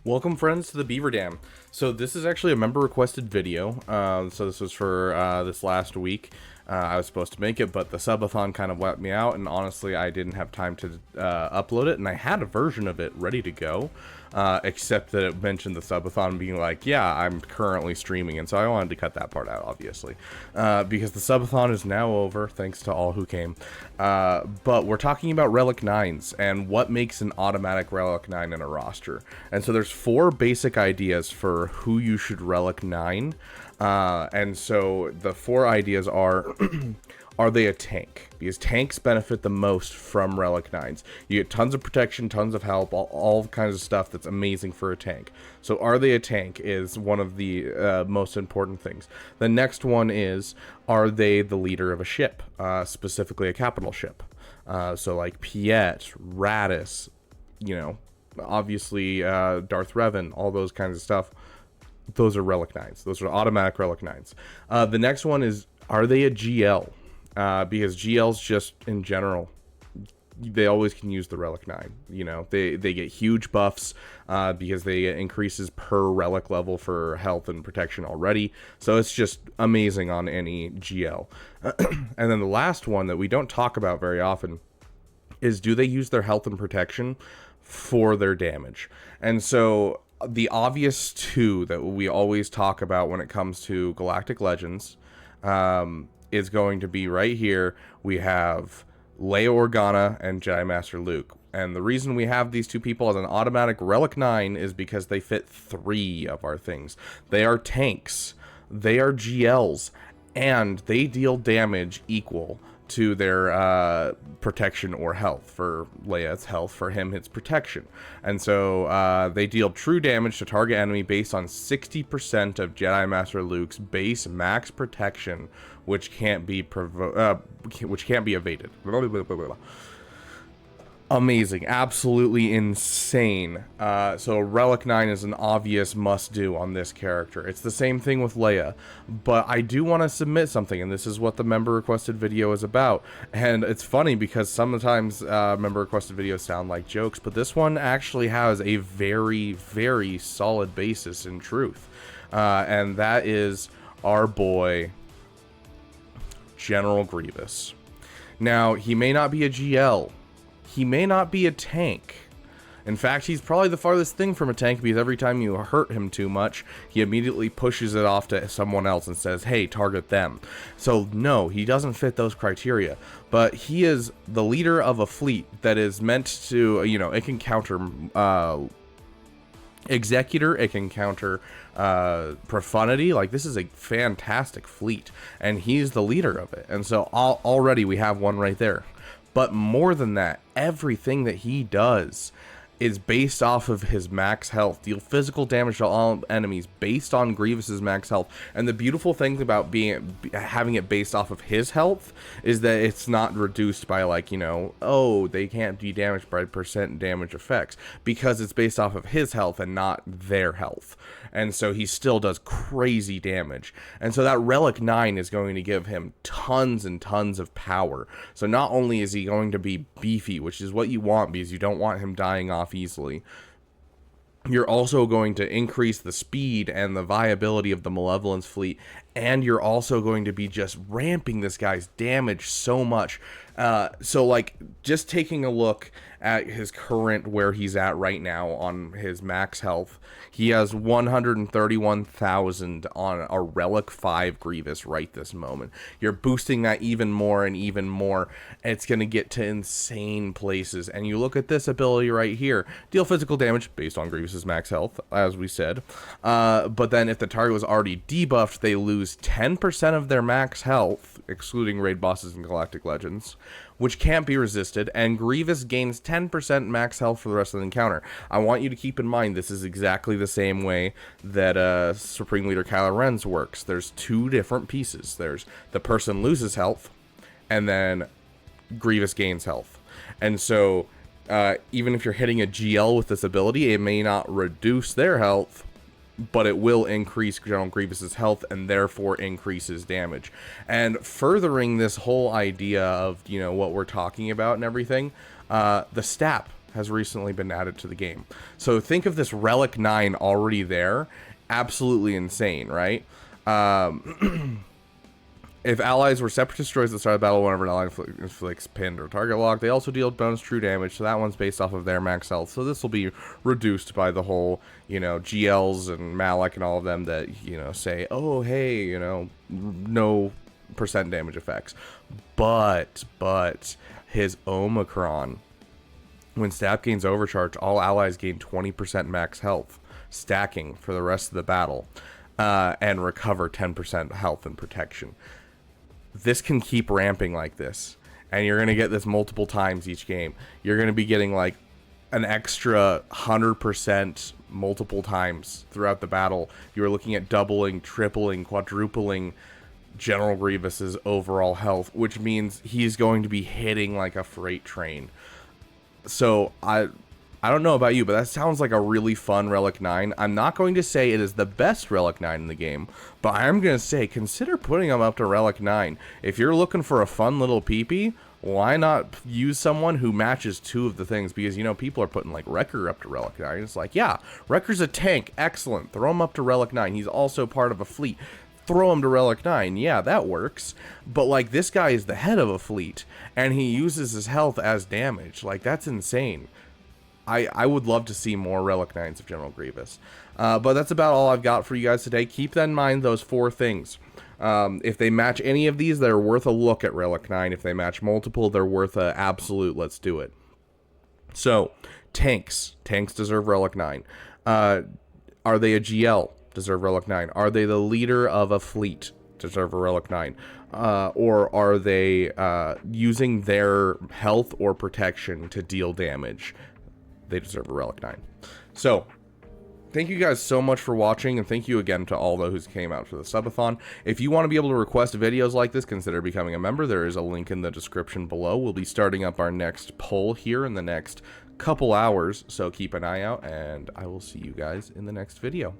Welcome friends to the Beaver Dam. So this is actually a member requested video. So this was for this last week. I was supposed to make it, but the subathon kind of wiped me out, and honestly I didn't have time to upload it, and I had a version of it ready to go, except that it mentioned the subathon being like, yeah, I'm currently streaming, and so I wanted to cut that part out, obviously, because the subathon is now over, thanks to all who came. But we're talking about Relic 9s, and what makes an automatic Relic 9 in a roster. And so there's 4 basic ideas for who you should Relic 9. And so the 4 ideas are, are they a tank? Because tanks benefit the most from Relic 9s. You get tons of protection, tons of help, all kinds of stuff that's amazing for a tank. So are they a tank is one of the most important things. The next one is, are they the leader of a ship, specifically a capital ship? So like Piet, Radis, you know, obviously Darth Revan, all those kinds of stuff. Those are Relic 9s. Those are automatic Relic 9s. The next one is, are they a GL? Because GLs just, in general, they always can use the Relic 9. You know, they get huge buffs because they get increases per Relic level for health and protection already. So it's just amazing on any GL. And then the last one that we don't talk about very often is, do they use their health and protection for their damage? And so the obvious 2 that we always talk about when it comes to Galactic Legends is going to be right here. We have Leia Organa and Jedi Master Luke. And the reason we have these 2 people as an automatic Relic 9 is because they fit 3 of our things. They are tanks, they are GLs, and they deal damage equal to their protection or health. For Leia, it's health. For him, it's protection. And so they deal true damage to target enemy based on 60% of Jedi Master Luke's base max protection, which can't be evaded. Amazing, absolutely insane. So Relic 9 is an obvious must-do on this character. It's the same thing with Leia, but I do want to submit something, and this is what the member-requested video is about. And it's funny because sometimes member-requested videos sound like jokes, but this one actually has a very, very solid basis in truth. And that is our boy, General Grievous. Now, he may not be a GL, he may not be a tank. In fact, he's probably the farthest thing from a tank, because every time you hurt him too much, he immediately pushes it off to someone else and says, hey, target them. So no, he doesn't fit those criteria. But he is the leader of a fleet that is meant to, you know, it can counter Executor, it can counter Profundity. Like, this is a fantastic fleet, and he's the leader of it. And so already we have one right there. But more than that, everything that he does is based off of his max health. Deal physical damage to all enemies based on Grievous's max health. And the beautiful thing about having it based off of his health is that it's not reduced by, like, you know, oh, they can't be damaged by percent damage effects, because it's based off of his health and not their health. And so he still does crazy damage. And so that Relic 9 is going to give him tons and tons of power. So not only is he going to be beefy, which is what you want because you don't want him dying off easily, you're also going to increase the speed and the viability of the Malevolence fleet, and you're also going to be just ramping this guy's damage so much. So, like, just taking a look at his current, where he's at right now on his max health, he has 131,000 on a Relic 5 Grievous right this moment. You're boosting that even more and even more. It's going to get to insane places. And you look at this ability right here. Deal physical damage based on Grievous's max health, as we said. But then if the target was already debuffed, they lose 10% of their max health, excluding raid bosses and Galactic Legends, which can't be resisted, and Grievous gains 10% max health for the rest of the encounter. I want you to keep in mind, this is exactly the same way that Supreme Leader Kylo Ren's works. There's 2 different pieces. There's the person loses health, and then Grievous gains health. And so, even if you're hitting a GL with this ability, it may not reduce their health, but it will increase General Grievous's health and therefore increases damage. And furthering this whole idea of, you know, what we're talking about and everything, the Stap has recently been added to the game. So think of this Relic 9 already there. Absolutely insane, right? If allies were separatist destroys at the start of the battle, whenever an ally inflicts pinned or target lock, they also deal bonus true damage. So that one's based off of their max health. So this will be reduced by the whole, you know, GLs and Malik and all of them that, you know, say, oh, hey, you know, no percent damage effects. But his Omicron, when stab gains overcharge, all allies gain 20% max health, stacking for the rest of the battle, and recover 10% health and protection. This can keep ramping like this, and you're going to get this multiple times each game. You're going to be getting like an extra 100% multiple times throughout the battle. You're looking at doubling, tripling, quadrupling General Grievous's overall health, which means he's going to be hitting like a freight train. So I don't know about you, but that sounds like a really fun Relic 9. I'm not going to say it is the best Relic 9 in the game, but I am going to say consider putting him up to Relic 9. If you're looking for a fun little peepee, why not use someone who matches two of the things? Because, you know, people are putting like Wrecker up to Relic 9. It's like, yeah, Wrecker's a tank. Excellent. Throw him up to Relic 9. He's also part of a fleet. Throw him to Relic 9. Yeah, that works. But, like, this guy is the head of a fleet, and he uses his health as damage. Like, that's insane. I would love to see more Relic 9s of General Grievous. But that's about all I've got for you guys today. Keep that in mind, those 4 things. If they match any of these, they're worth a look at Relic 9. If they match multiple, they're worth a absolute let's do it. So, tanks. Tanks deserve Relic 9. Are they a GL? Deserve Relic 9. Are they the leader of a fleet? Deserve a Relic 9. Or are they using their health or protection to deal damage? They deserve a Relic 9. So, thank you guys so much for watching, and thank you again to all those who came out for the subathon. If you want to be able to request videos like this, consider becoming a member. There is a link in the description below. We'll be starting up our next poll here in the next couple hours, so keep an eye out, and I will see you guys in the next video.